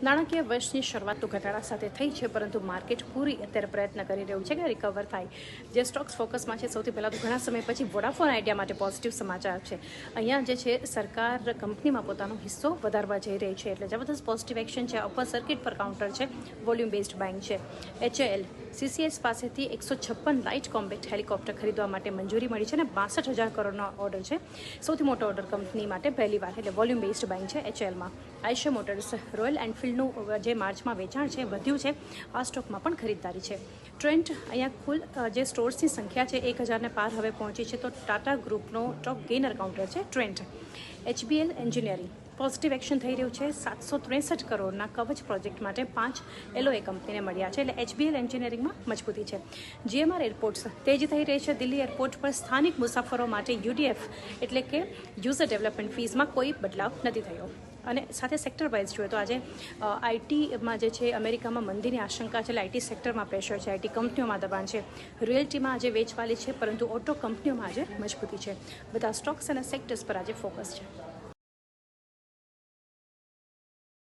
નાણાકીય વર્ષની શરૂઆત તો ઘટાડા સાથે થઈ છે, પરંતુ માર્કેટ પૂરી અત્યારે પ્રયત્ન કરી રહ્યું છે કે રિકવર થાય. જે સ્ટોક્સ ફોકસમાં છે, સૌથી પહેલાં તો ઘણા સમય પછી વોડાફોન આઈડિયા માટે પોઝિટિવ સમાચાર છે. અહીંયા જે છે સરકાર કંપનીમાં પોતાનો હિસ્સો વધારવા જઈ રહી છે, એટલે જબરદસ્ત પોઝિટિવ એક્શન છે. અપર સર્કિટ પર કાઉન્ટર છે, વોલ્યુમ બેઝડ બાઇંગ છે. HAL CCS પાસેથી 156 લાઇટ કોમ્બેટ હેલિકોપ્ટર ખરીદવા માટે મંજૂરી મળી છે અને 62,000 કરોડનો ઓર્ડર છે. સૌથી મોટો ઓર્ડર કંપની માટે પહેલીવાર, એટલે વોલ્યુમ બેઝડ બાઇંગ છે HALમાં. આઈશર મોટર્સ રોયલ એનફિલ્ડનું જે માર્ચમાં વેચાણ છે વધ્યું છે, આ સ્ટોકમાં પણ ખરીદદારી છે. ટ્રેન્ટ અહીંયા કુલ જે સ્ટોર્સની સંખ્યા છે 1,000ને પાર હવે પહોંચી છે, તો ટાટા ગ્રુપનો ટોપ ગેઇનર કાઉન્ટર છે Trent. HBL engineering positive action થઈ રહ્યું છે. 763 કરોડના કવચ પ્રોજેક્ટ માટે 5 LOA કંપનીને મળ્યા છે, એટલે HBL એન્જિનિયરિંગમાં મજબૂતી છે. GMR એરપોર્ટ્સ તેજી થઈ રહી છે. દિલ્હી એરપોર્ટ પર સ્થાનિક મુસાફરો માટે UDF એટલે કે યુઝર ડેવલપમેન્ટ ફીઝમાં કોઈ બદલાવ નથી થયો. અને સાથે સેક્ટર વાઇઝ જોઈએ તો આજે આઈટીમાં જે છે અમેરિકામાં મંદીની આશંકા છે, એટલે આઈટી સેક્ટરમાં પ્રેશર છે, આઈટી કંપનીઓમાં દબાણ છે. રિયલ્ટીમાં આજે વેચવાલી છે, પરંતુ ઓટો કંપનીઓમાં આજે મજબૂતી છે. બધા સ્ટોક્સ અને સેક્ટર્સ પર આજે ફોકસ છે.